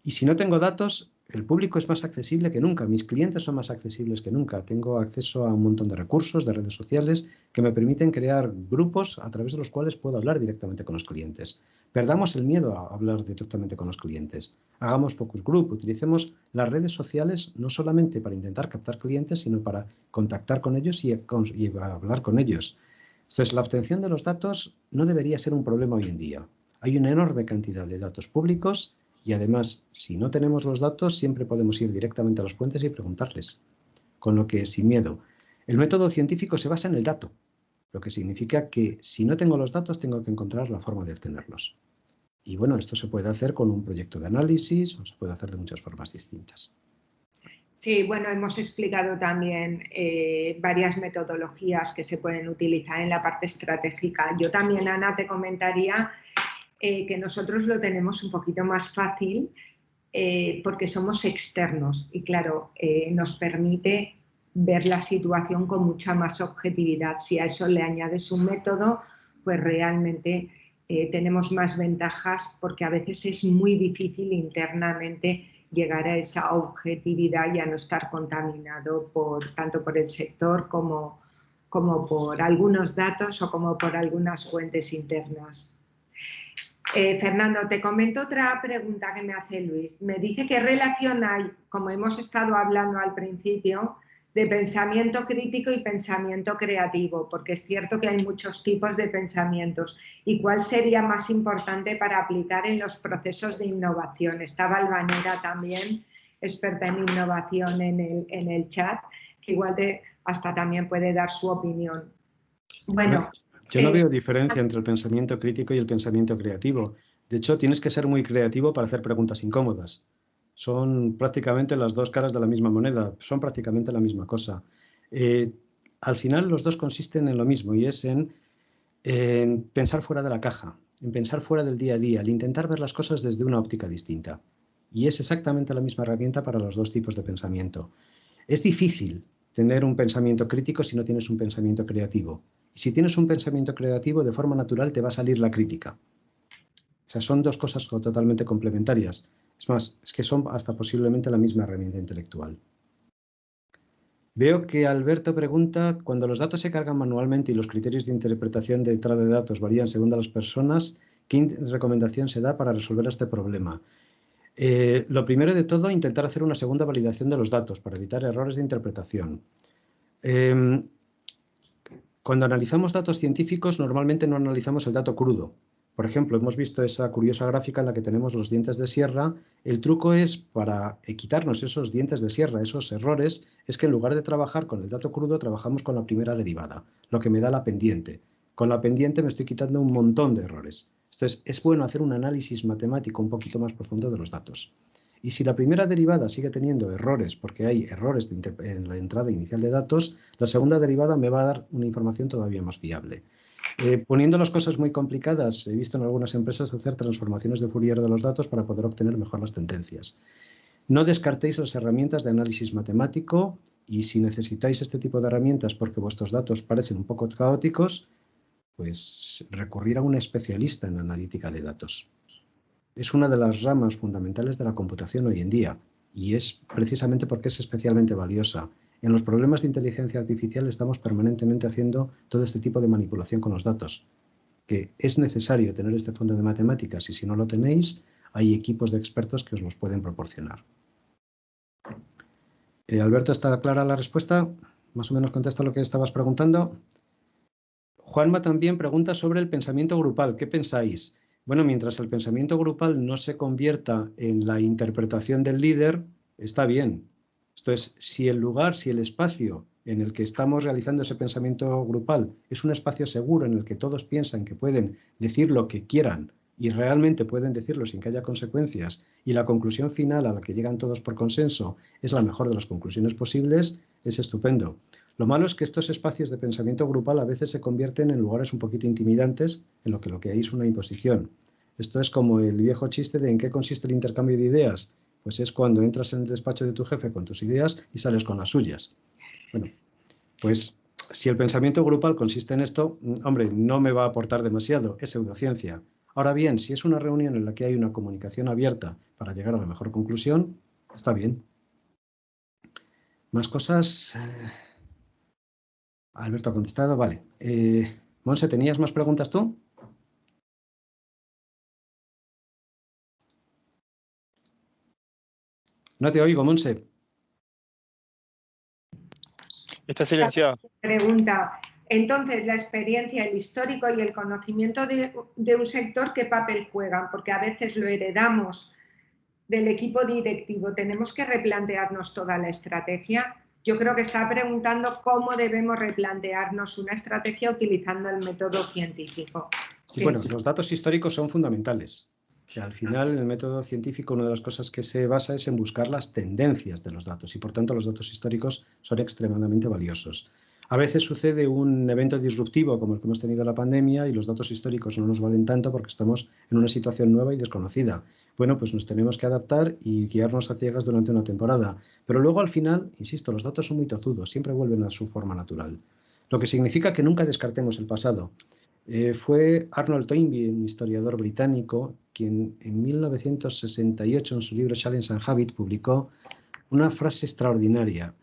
Y si no tengo datos, el público es más accesible que nunca, mis clientes son más accesibles que nunca. Tengo acceso a un montón de recursos, de redes sociales, que me permiten crear grupos a través de los cuales puedo hablar directamente con los clientes. Perdamos el miedo a hablar directamente con los clientes. Hagamos focus group, utilicemos las redes sociales no solamente para intentar captar clientes, sino para contactar con ellos y hablar con ellos. Entonces, la obtención de los datos no debería ser un problema hoy en día. Hay una enorme cantidad de datos públicos y además, si no tenemos los datos, siempre podemos ir directamente a las fuentes y preguntarles. Con lo que, sin miedo, el método científico se basa en el dato, lo que significa que si no tengo los datos, tengo que encontrar la forma de obtenerlos. Y bueno, esto se puede hacer con un proyecto de análisis o se puede hacer de muchas formas distintas. Sí, bueno, hemos explicado también varias metodologías que se pueden utilizar en la parte estratégica. Yo también, Ana, te comentaría que nosotros lo tenemos un poquito más fácil porque somos externos y, claro, nos permite ver la situación con mucha más objetividad. Si a eso le añades un método, pues realmente tenemos más ventajas porque a veces es muy difícil internamente llegar a esa objetividad y a no estar contaminado tanto por el sector como por algunos datos o como por algunas fuentes internas. Fernando, te comento otra pregunta que me hace Luis. Me dice qué relación hay, como hemos estado hablando al principio, de pensamiento crítico y pensamiento creativo, porque es cierto que hay muchos tipos de pensamientos. ¿Y cuál sería más importante para aplicar en los procesos de innovación? Está Valvanera también, experta en innovación en el chat, que igual hasta también puede dar su opinión. Bueno, yo no veo diferencia entre el pensamiento crítico y el pensamiento creativo. De hecho, tienes que ser muy creativo para hacer preguntas incómodas. Son prácticamente las dos caras de la misma moneda, son prácticamente la misma cosa. Al final los dos consisten en lo mismo y es en pensar fuera de la caja, en pensar fuera del día a día, el intentar ver las cosas desde una óptica distinta. Y es exactamente la misma herramienta para los dos tipos de pensamiento. Es difícil tener un pensamiento crítico si no tienes un pensamiento creativo. Y si tienes un pensamiento creativo, de forma natural te va a salir la crítica. O sea, son dos cosas totalmente complementarias. Es más, es que son hasta posiblemente la misma herramienta intelectual. Veo que Alberto pregunta, cuando los datos se cargan manualmente y los criterios de interpretación de entrada de datos varían según las personas, ¿qué recomendación se da para resolver este problema? Lo primero de todo, intentar hacer una segunda validación de los datos para evitar errores de interpretación. Cuando analizamos datos científicos, normalmente no analizamos el dato crudo. Por ejemplo, hemos visto esa curiosa gráfica en la que tenemos los dientes de sierra. El truco es, para quitarnos esos dientes de sierra, esos errores, es que en lugar de trabajar con el dato crudo, trabajamos con la primera derivada, lo que me da la pendiente. Con la pendiente me estoy quitando un montón de errores. Entonces, es bueno hacer un análisis matemático un poquito más profundo de los datos. Y si la primera derivada sigue teniendo errores, porque hay errores en la entrada inicial de datos, la segunda derivada me va a dar una información todavía más fiable. Poniendo las cosas muy complicadas, he visto en algunas empresas hacer transformaciones de Fourier de los datos para poder obtener mejor las tendencias. No descartéis las herramientas de análisis matemático y si necesitáis este tipo de herramientas porque vuestros datos parecen un poco caóticos, pues recurrir a un especialista en analítica de datos. Es una de las ramas fundamentales de la computación hoy en día y es precisamente porque es especialmente valiosa. En los problemas de inteligencia artificial estamos permanentemente haciendo todo este tipo de manipulación con los datos, que es necesario tener este fondo de matemáticas y si no lo tenéis, hay equipos de expertos que os los pueden proporcionar. Alberto, ¿está clara la respuesta? ¿Más o menos contesta lo que estabas preguntando? Juanma también pregunta sobre el pensamiento grupal. ¿Qué pensáis? Bueno, mientras el pensamiento grupal no se convierta en la interpretación del líder, está bien. Esto es, si el lugar, si el espacio en el que estamos realizando ese pensamiento grupal es un espacio seguro en el que todos piensan que pueden decir lo que quieran y realmente pueden decirlo sin que haya consecuencias y la conclusión final a la que llegan todos por consenso es la mejor de las conclusiones posibles, es estupendo. Lo malo es que estos espacios de pensamiento grupal a veces se convierten en lugares un poquito intimidantes, en lo que hay es una imposición. Esto es como el viejo chiste de ¿en qué consiste el intercambio de ideas? Pues es cuando entras en el despacho de tu jefe con tus ideas y sales con las suyas. Bueno, pues si el pensamiento grupal consiste en esto, hombre, no me va a aportar demasiado, es pseudociencia. Ahora bien, si es una reunión en la que hay una comunicación abierta para llegar a la mejor conclusión, está bien. ¿Más cosas? Alberto ha contestado, vale. Monse, ¿tenías más preguntas tú? No te oigo, Monse. Está silenciado. Pregunta, entonces, la experiencia, el histórico y el conocimiento de un sector, ¿qué papel juegan? Porque a veces lo heredamos del equipo directivo. ¿Tenemos que replantearnos toda la estrategia? Yo creo que está preguntando cómo debemos replantearnos una estrategia utilizando el método científico. Sí, bueno, los datos históricos son fundamentales. Que al final, en el método científico, una de las cosas que se basa es en buscar las tendencias de los datos y, por tanto, los datos históricos son extremadamente valiosos. A veces sucede un evento disruptivo como el que hemos tenido la pandemia y los datos históricos no nos valen tanto porque estamos en una situación nueva y desconocida. Bueno, pues nos tenemos que adaptar y guiarnos a ciegas durante una temporada. Pero luego, al final, insisto, los datos son muy tozudos, siempre vuelven a su forma natural. Lo que significa que nunca descartemos el pasado. Fue Arnold Toynbee, un historiador británico, quien en 1968 en su libro Challenge and Habit publicó una frase extraordinaria.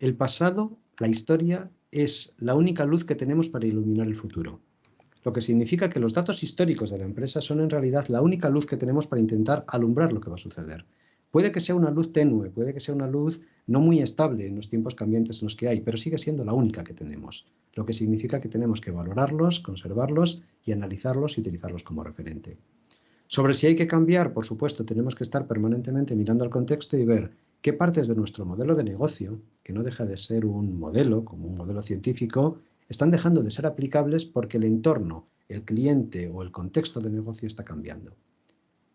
El pasado, la historia, es la única luz que tenemos para iluminar el futuro. Lo que significa que los datos históricos de la empresa son en realidad la única luz que tenemos para intentar alumbrar lo que va a suceder. Puede que sea una luz tenue, puede que sea una luz no muy estable en los tiempos cambiantes en los que hay, pero sigue siendo la única que tenemos. Lo que significa que tenemos que valorarlos, conservarlos y analizarlos y utilizarlos como referente. Sobre si hay que cambiar, por supuesto, tenemos que estar permanentemente mirando al contexto y ver qué partes de nuestro modelo de negocio, que no deja de ser un modelo, como un modelo científico, están dejando de ser aplicables porque el entorno, el cliente o el contexto de negocio está cambiando.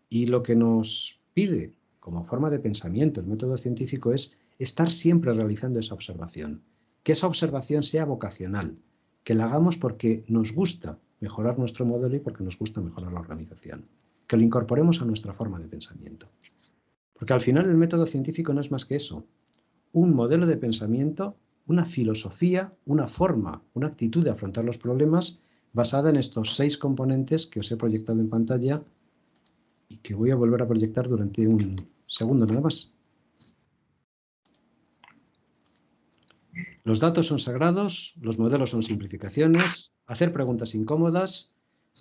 Y lo que nos pide como forma de pensamiento el método científico es estar siempre realizando esa observación. Que esa observación sea vocacional, que la hagamos porque nos gusta mejorar nuestro modelo y porque nos gusta mejorar la organización. Que lo incorporemos a nuestra forma de pensamiento. Porque al final el método científico no es más que eso. Un modelo de pensamiento, una filosofía, una forma, una actitud de afrontar los problemas basada en estos 6 componentes que os he proyectado en pantalla y que voy a volver a proyectar durante un segundo nada más. Los datos son sagrados, los modelos son simplificaciones, hacer preguntas incómodas,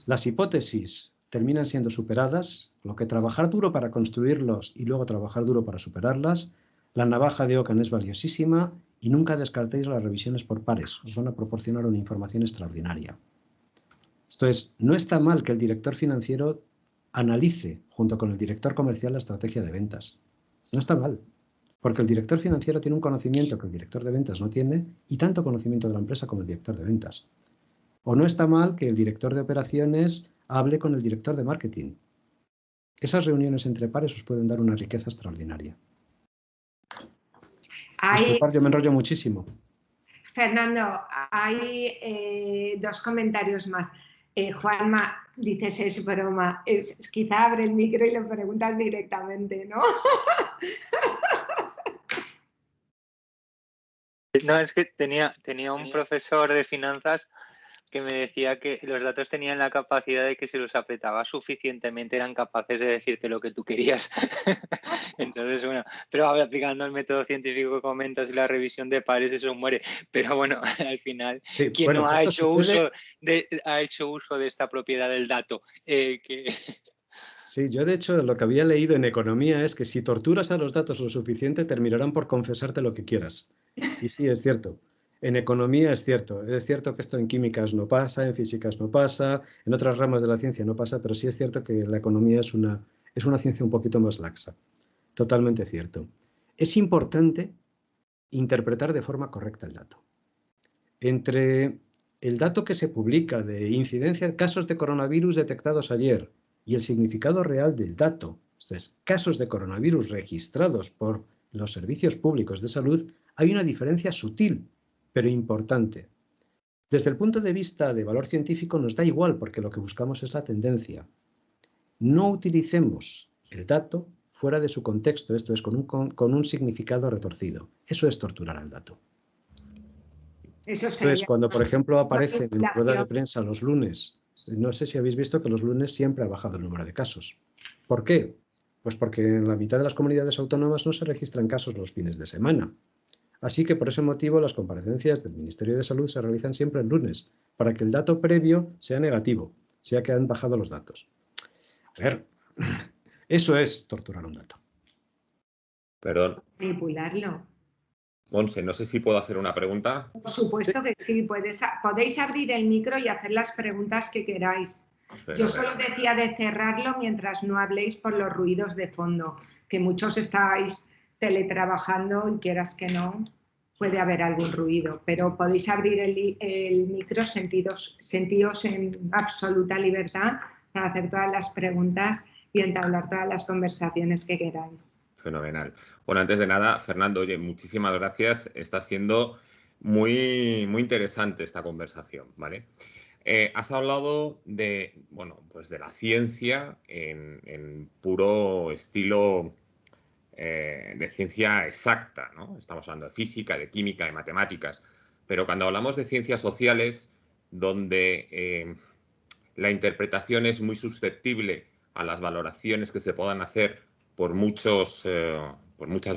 las hipótesis terminan siendo superadas, lo que trabajar duro para construirlos y luego trabajar duro para superarlas, la navaja de Ockham es valiosísima y nunca descartéis las revisiones por pares, os van a proporcionar una información extraordinaria. Esto es, no está mal que el director financiero analice junto con el director comercial la estrategia de ventas. No está mal, porque el director financiero tiene un conocimiento que el director de ventas no tiene y tanto conocimiento de la empresa como el director de ventas. O no está mal que el director de operaciones hable con el director de marketing. Esas reuniones entre pares os pueden dar una riqueza extraordinaria. Disculpad, yo me enrollo muchísimo. Fernando, hay 2 comentarios más. Juanma, dices, es broma. Quizá abre el micro y lo preguntas directamente, ¿no? No, es que tenía un profesor de finanzas que me decía que los datos tenían la capacidad de que si los apretaba suficientemente eran capaces de decirte lo que tú querías. Entonces, bueno, pero aplicando el método científico que comentas y la revisión de pares, eso muere. Pero bueno, al final, Sí, ¿quién bueno, no pues ha esto sucede. ha hecho uso de esta propiedad del dato? Sí, yo de hecho lo que había leído en economía es que si torturas a los datos lo suficiente, terminarán por confesarte lo que quieras. Y sí, es cierto. En economía es cierto. Es cierto que esto en químicas no pasa, en físicas no pasa, en otras ramas de la ciencia no pasa, pero sí es cierto que la economía es una ciencia un poquito más laxa. Totalmente cierto. Es importante interpretar de forma correcta el dato. Entre el dato que se publica de incidencia de casos de coronavirus detectados ayer y el significado real del dato, esto es, casos de coronavirus registrados por los servicios públicos de salud, hay una diferencia sutil, pero importante. Desde el punto de vista de valor científico nos da igual porque lo que buscamos es la tendencia. No utilicemos el dato fuera de su contexto, esto es, con un significado retorcido. Eso es torturar al dato. Eso Esto es cuando, por ejemplo, aparecen en rueda de manipulación. prensa los lunes. No sé si habéis visto que los lunes siempre ha bajado el número de casos. ¿Por qué? Pues porque en la mitad de las comunidades autónomas no se registran casos los fines de semana. Así que por ese motivo las comparecencias del Ministerio de Salud se realizan siempre el lunes, para que el dato previo sea negativo, sea que han bajado los datos. A ver, eso es torturar un dato. Perdón, Manipularlo. Monse, no sé si puedo hacer una pregunta. Por supuesto que sí, podéis abrir el micro y hacer las preguntas que queráis. Yo solo decía de cerrarlo mientras no habléis por los ruidos de fondo, que muchos estáis teletrabajando y quieras que no, puede haber algún ruido, pero podéis abrir el micro, sentíos en absoluta libertad para hacer todas las preguntas y entablar todas las conversaciones que queráis. Fenomenal. Bueno, antes de nada, Fernando, oye, muchísimas gracias. Está siendo muy, muy interesante esta conversación, ¿vale? Has hablado de, bueno, pues de la ciencia en puro estilo de ciencia exacta, ¿no? Estamos hablando de física, de química, de matemáticas, pero cuando hablamos de ciencias sociales, donde la interpretación es muy susceptible a las valoraciones que se puedan hacer por muchas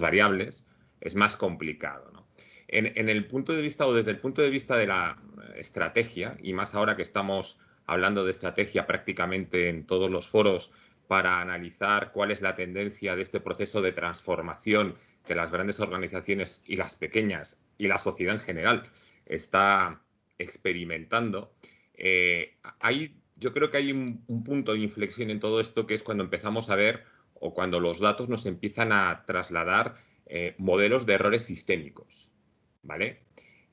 variables, es más complicado, ¿no? En el punto de vista o desde el punto de vista de la estrategia, y más ahora que estamos hablando de estrategia prácticamente en todos los foros para analizar cuál es la tendencia de este proceso de transformación que las grandes organizaciones y las pequeñas y la sociedad en general está experimentando, yo creo que hay un punto de inflexión en todo esto, que es cuando empezamos a ver o cuando los datos nos empiezan a trasladar modelos de errores sistémicos, ¿vale?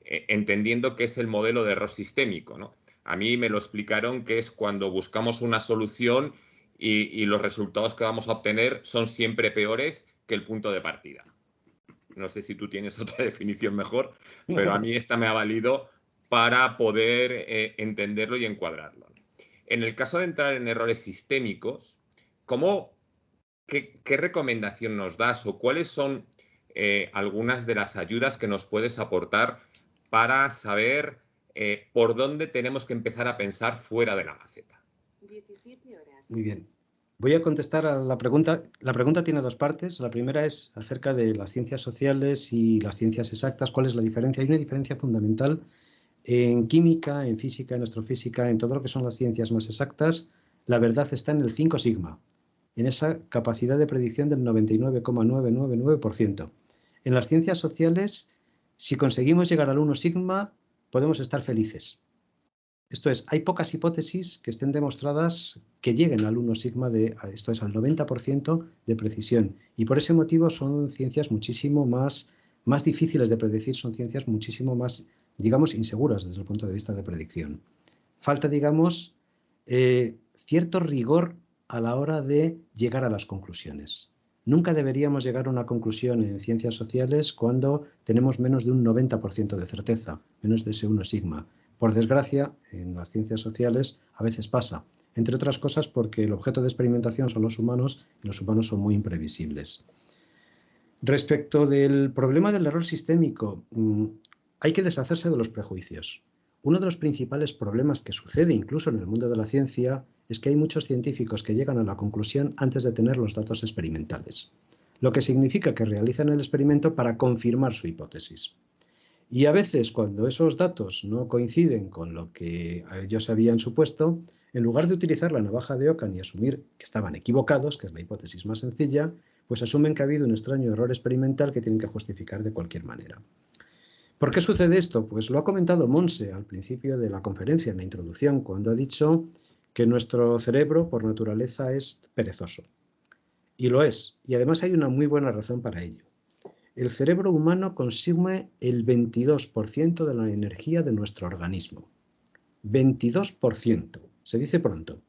Entendiendo qué es el modelo de error sistémico, ¿no? A mí me lo explicaron que es cuando buscamos una solución y los resultados que vamos a obtener son siempre peores que el punto de partida. No sé si tú tienes otra definición mejor, pero a mí esta me ha valido para poder entenderlo y encuadrarlo. En el caso de entrar en errores sistémicos, ¿qué recomendación nos das o cuáles son algunas de las ayudas que nos puedes aportar para saber por dónde tenemos que empezar a pensar fuera de la maceta? 17 horas. Muy bien. Voy a contestar a la pregunta. La pregunta tiene dos partes. La primera es acerca de las ciencias sociales y las ciencias exactas. ¿Cuál es la diferencia? Hay una diferencia fundamental en química, en física, en astrofísica, en todo lo que son las ciencias más exactas. La verdad está en el 5 sigma, en esa capacidad de predicción del 99,999%. En las ciencias sociales, si conseguimos llegar al 1 sigma, podemos estar felices. Esto es, hay pocas hipótesis que estén demostradas que lleguen al 1 sigma, esto es, al 90% de precisión. Y por ese motivo son ciencias muchísimo más difíciles de predecir, son ciencias muchísimo más, digamos, inseguras desde el punto de vista de predicción. Falta, digamos, cierto rigor a la hora de llegar a las conclusiones. Nunca deberíamos llegar a una conclusión en ciencias sociales cuando tenemos menos de un 90% de certeza, menos de ese 1 sigma. Por desgracia, en las ciencias sociales a veces pasa, entre otras cosas porque el objeto de experimentación son los humanos y los humanos son muy imprevisibles. Respecto del problema del error sistémico, hay que deshacerse de los prejuicios. Uno de los principales problemas que sucede incluso en el mundo de la ciencia es que hay muchos científicos que llegan a la conclusión antes de tener los datos experimentales, lo que significa que realizan el experimento para confirmar su hipótesis. Y a veces, cuando esos datos no coinciden con lo que ellos habían supuesto, en lugar de utilizar la navaja de Ockham y asumir que estaban equivocados, que es la hipótesis más sencilla, pues asumen que ha habido un extraño error experimental que tienen que justificar de cualquier manera. ¿Por qué sucede esto? Pues lo ha comentado Monse al principio de la conferencia, en la introducción, cuando ha dicho que nuestro cerebro, por naturaleza, es perezoso. Y lo es. Y además hay una muy buena razón para ello. El cerebro humano consume el 22% de la energía de nuestro organismo. 22%. Se dice pronto.